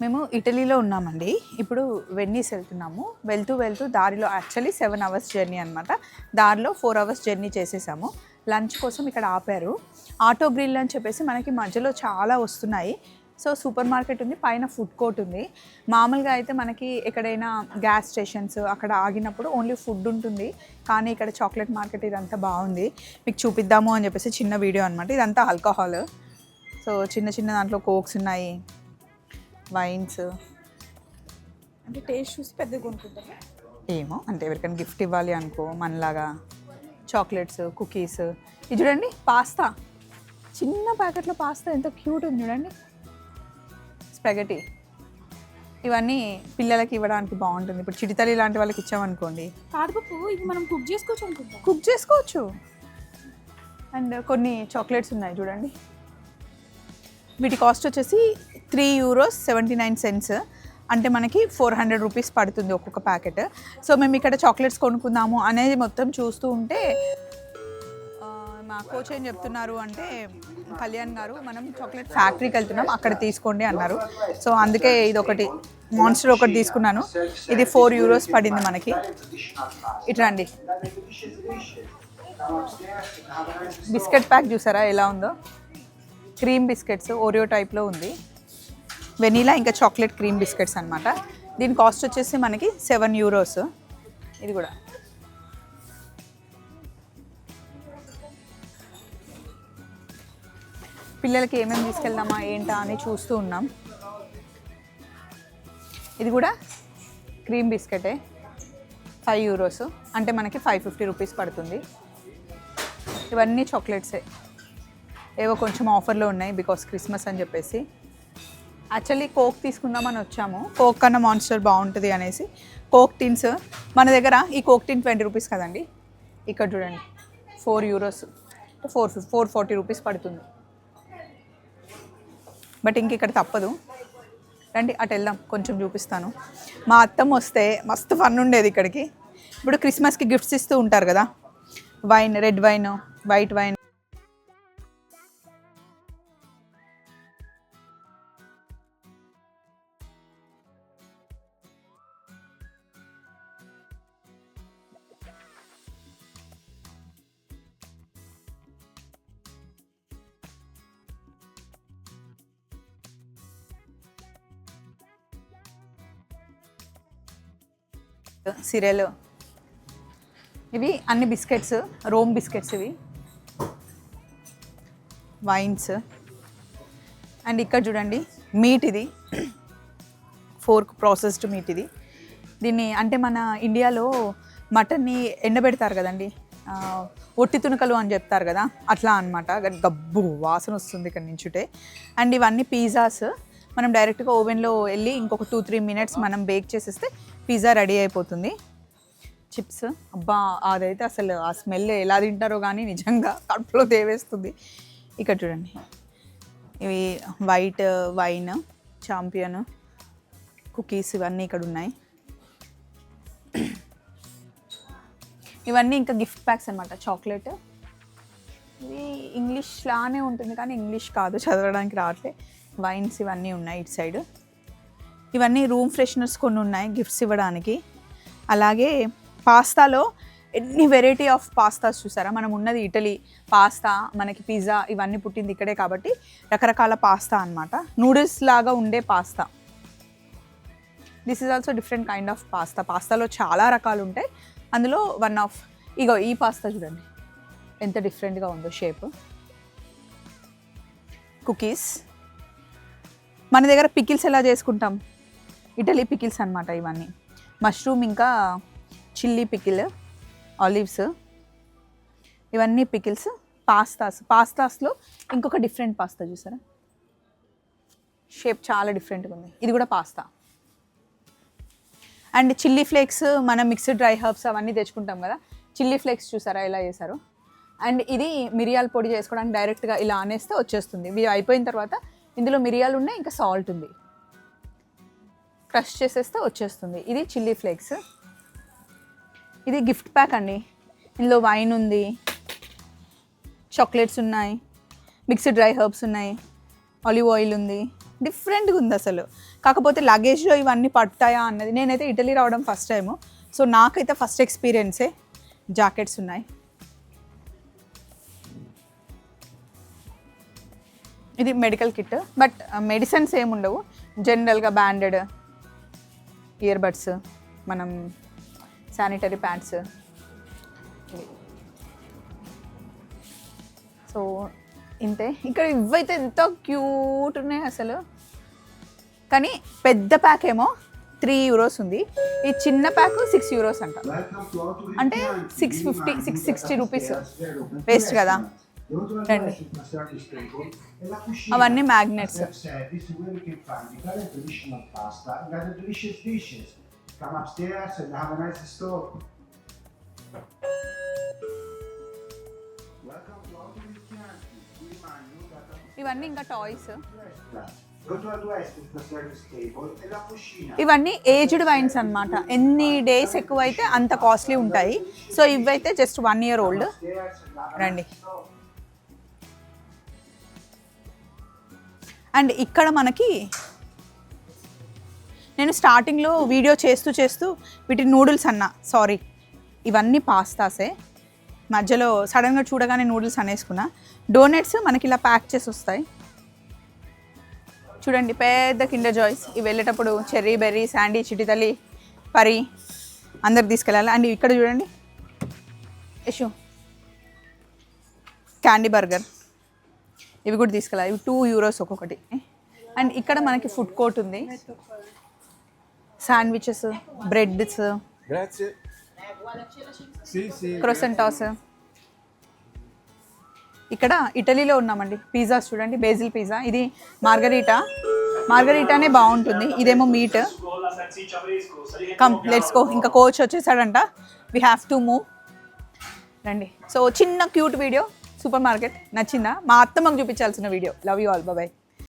మేము ఇటలీలో ఉన్నామండి. ఇప్పుడు వెన్నీస్ వెళ్తున్నాము. వెళ్తూ దారిలో యాక్చువల్లీ 7 అవర్స్ జర్నీ అనమాట. దారిలో 4 అవర్స్ జర్నీ చేసేసాము. లంచ్ కోసం ఇక్కడ ఆపారు. ఆటో గ్రిల్ అని చెప్పేసి మనకి మధ్యలో చాలా వస్తున్నాయి. సో సూపర్ మార్కెట్ ఉంది, పైన ఫుడ్ కోర్ట్ ఉంది. మామూలుగా అయితే మనకి ఎక్కడైనా గ్యాస్ స్టేషన్స్ అక్కడ ఆగినప్పుడు ఓన్లీ ఫుడ్ ఉంటుంది, కానీ ఇక్కడ చాక్లెట్ మార్కెట్ ఇదంతా బాగుంది. మీకు చూపిద్దాము అని చెప్పేసి చిన్న వీడియో అనమాట. ఇదంతా ఆల్కహాల్. సో చిన్న దాంట్లో కోక్స్ ఉన్నాయి, వైన్స్. అంటే టేస్ట్ చూసి పెద్దగా కొనుక్కుంటారా? ఏమో అంటే ఎవరికైనా గిఫ్ట్ ఇవ్వాలి అనుకో, మనలాగా చాక్లెట్స్, కుకీస్. ఇది చూడండి, పాస్తా, చిన్న ప్యాకెట్లో పాస్తా ఎంత క్యూట్ ఉంది చూడండి. స్పెగటీ, ఇవన్నీ పిల్లలకి ఇవ్వడానికి బాగుంటుంది. ఇప్పుడు చిటితల్లి లాంటి వాళ్ళకి ఇచ్చామనుకోండి. కాదుపప్పు ఇవి మనం కుక్ చేసుకోవచ్చు అనుకుంటా. కుక్ చేసుకోవచ్చు. అండ్ కొన్ని చాక్లెట్స్ ఉన్నాయి చూడండి. వీటి కాస్ట్ వచ్చేసి €3.79, అంటే మనకి 400 రూపీస్ పడుతుంది ఒక్కొక్క ప్యాకెట్. సో మేము ఇక్కడ చాక్లెట్స్ కొనుక్కుందాము అనేది మొత్తం చూస్తూ ఉంటే మా కోచ్ ఏం చెప్తున్నారు అంటే, కళ్యాణ్ గారు, మనం చాక్లెట్ ఫ్యాక్టరీకి వెళ్తున్నాం, అక్కడ తీసుకోండి అన్నారు. సో అందుకే ఇది ఒకటి మాన్స్టర్ ఒకటి తీసుకున్నాను. ఇది €4 పడింది మనకి. ఇట్లా అండి, బిస్కెట్ ప్యాక్ చూసారా ఎలా ఉందో. క్రీమ్ బిస్కెట్స్ ఓరియో టైప్లో ఉంది, వెనీలా ఇంకా చాక్లెట్ క్రీమ్ బిస్కెట్స్ అనమాట. దీని కాస్ట్ వచ్చేసి మనకి €7. ఇది కూడా పిల్లలకి ఏమేమి తీసుకెళ్దామా ఏంటా అని చూస్తూ ఉన్నాం. ఇది కూడా క్రీమ్ బిస్కెటే, €5, అంటే మనకి 550 రూపీస్ పడుతుంది. ఇవన్నీ చాక్లెట్సే, ఏవో కొంచెం ఆఫర్లో ఉన్నాయి బికాస్ క్రిస్మస్ అని చెప్పేసి. యాక్చువల్లీ కోక్ తీసుకుందామని వచ్చాము, కోక్ కన్నా మాన్స్టర్ బాగుంటుంది అనేసి. కోక్ టిన్స్ మన దగ్గర, ఈ కోక్ టిన్ 20 రూపీస్ కదండి, ఇక్కడ చూడండి €4, 440 రూపీస్ పడుతుంది. బట్ ఇంక ఇక్కడ తప్పదు, రండి అటు వెళ్దాం, కొంచెం చూపిస్తాను. మా అత్తమ్మ వస్తే మస్తు ఫన్ ఉండేది ఇక్కడికి. ఇప్పుడు క్రిస్మస్కి గిఫ్ట్స్ ఇస్తూ ఉంటారు కదా, wine, red wine, white wine. Cereal, ఇవి అన్ని బిస్కెట్స్, రోమ్ బిస్కెట్స్ ఇవి, వైన్స్. అండ్ ఇక్కడ చూడండి మీట్, ఇది ఫోర్క్ ప్రాసెస్డ్ మీట్. ఇది దీన్ని అంటే మన ఇండియాలో మటన్ని ఎండబెడతారు కదండి, ఒట్టి తునకలు అని చెప్తారు కదా, అట్లా అనమాట. గబ్బు వాసన వస్తుంది ఇక్కడ నుంచుంటే. అండ్ ఇవన్నీ పిజ్జాస్, మనం డైరెక్ట్గా ఓవెన్లో వెళ్ళి ఇంకొక 2-3 మినిట్స్ మనం బేక్ చేసేస్తే పిజ్జా రెడీ అయిపోతుంది. చిప్స్, అబ్బా అదైతే అసలు ఆ స్మెల్ ఎలా తింటారో కానీ నిజంగా కడుపులో దేవేస్తుంది. ఇక్కడ చూడండి, ఇవి వైట్ వైన్, చాంపియన్, కుకీస్, ఇవన్నీ ఇక్కడ ఉన్నాయి. ఇవన్నీ ఇంకా గిఫ్ట్ ప్యాక్స్ అనమాట, చాక్లెట్. ఇది ఇంగ్లీష్ లానే ఉంటుంది కానీ ఇంగ్లీష్ కాదు, చదవడానికి రావట్లే. వైన్స్ ఇవన్నీ ఉన్నాయి ఇటు సైడ్. ఇవన్నీ రూమ్ ఫ్రెషనర్స్ కొన్ని ఉన్నాయి గిఫ్ట్స్ ఇవ్వడానికి. అలాగే పాస్తాలో ఎన్ని వెరైటీ ఆఫ్ పాస్తాస్ చూసారా. మనం ఉన్నది ఇటలీ, పాస్తా మనకి పిజ్జా ఇవన్నీ పుట్టింది ఇక్కడే కాబట్టి రకరకాల పాస్తా అనమాట, నూడిల్స్ లాగా ఉండే pasta. This is also different kind of pasta. పాస్తాలో చాలా రకాలు ఉంటాయి, అందులో వన్ ఆఫ్ ఇగో ఈ పాస్తా చూడండి ఎంత డిఫరెంట్గా ఉందో షేప్. కుకీస్, మన దగ్గర పికిల్స్ ఎలా చేసుకుంటాం, ఇటలీ పికిల్స్ అనమాట ఇవన్నీ. మష్రూమ్ ఇంకా చిల్లీ పికిల్, ఆలివ్స్, ఇవన్నీ పికిల్స్. పాస్తాస్లో ఇంకొక డిఫరెంట్ పాస్తా చూసారా, షేప్ చాలా డిఫరెంట్గా ఉంది. ఇది కూడా పాస్తా. అండ్ చిల్లీ ఫ్లేక్స్, మనం మిక్స్డ్ డ్రై హర్బ్స్ అవన్నీ తెచ్చుకుంటాం కదా, చిల్లీ ఫ్లేక్స్ చూసారా ఎలా చేశారు. అండ్ ఇది మిరియాల పొడి చేసుకోవడానికి డైరెక్ట్గా ఇలా అనేస్తే వచ్చేస్తుంది. ఇవి అయిపోయిన తర్వాత ఇందులో మిరియాలు ఉన్నాయి, ఇంకా సాల్ట్ ఉంది, క్రష్ చేసేస్తే వచ్చేస్తుంది. ఇది చిల్లీ ఫ్లేక్స్. ఇది గిఫ్ట్ ప్యాక్ అండి, ఇందులో వైన్ ఉంది, చాక్లెట్స్ ఉన్నాయి, మిక్స్డ్ డ్రై హర్బ్స్ ఉన్నాయి, ఆలివ్ ఆయిల్ ఉంది, డిఫరెంట్గా ఉంది అసలు. కాకపోతే లగేజ్లో ఇవన్నీ పడతాయా అన్నది, నేనైతే ఇటలీ రావడం ఫస్ట్ టైము, సో నాకైతే ఫస్ట్ ఎక్స్పీరియన్సే. జాకెట్స్ ఉన్నాయి. ఇది మెడికల్ కిట్, బట్ మెడిసిన్స్ ఏముండవు, జనరల్గా బ్యాండెడ్, ఇయర్ బడ్స్, మనం శానిటరీ ప్యాడ్స్. సో ఇంతే. ఇక్కడ ఇవైతే ఎంతో క్యూట్ ఉన్నాయి అసలు. కానీ పెద్ద ప్యాక్ ఏమో €3 ఉంది, ఈ చిన్న ప్యాక్ €6 అంట. అంటే 660 రూపీస్ వేస్ట్ కదా. రండి, అవన్నీ మ్యాగ్నెట్స్. ఇవన్నీ ఇంకా టాయ్స్. ఇవన్నీ ఏజ్డ్ వైన్స్ అన్నమాట. ఎన్ని డేస్ ఎక్కువైతే అంత కాస్ట్లీ ఉంటాయి. సో ఇవైతే జస్ట్ 1 year ఓల్డ్. రండి. అండ్ ఇక్కడ మనకి నేను స్టార్టింగ్లో వీడియో చేస్తూ వీటి నూడిల్స్ అన్నా, సారీ ఇవన్నీ పాస్తాసే, మధ్యలో సడన్గా చూడగానే నూడిల్స్ అనేసుకున్నా. డోనట్స్ మనకి ఇలా ప్యాక్ చేసి వస్తాయి చూడండి, పెద్ద కిండర్ జాయ్స్. ఇవి వెళ్ళేటప్పుడు చెర్రీ, బెర్రీ, శాండీ, చిటితల్లి, పరి అందరికి తీసుకెళ్ళాలి. అండ్ ఇక్కడ చూడండి యశు క్యాండీ బర్గర్, ఇవి కూడా తీసుకెళ్ళాలి. ఇవి €2 ఒక్కొక్కటి. అండ్ ఇక్కడ మనకి ఫుడ్ కోర్ట్ ఉంది, శాండ్విచెస్, బ్రెడ్స్, క్రోసెంటాస్. ఇక్కడ ఇటలీలో ఉన్నామండి. పిజ్జాస్ చూడండి, బేజిల్ పిజ్జా, ఇది మార్గరీటానే బాగుంటుంది, ఇదేమో మీట్. Come let's go. ఇంకా కోచ్ వచ్చేసాడంట, వీ హ్యావ్ టు మూవ్. రండి. సో చిన్న క్యూట్ వీడియో, సూపర్ మార్కెట్ నచ్చిందా? మా అత్తమ్మకు చూపించాల్సిన video. Love you all, bye.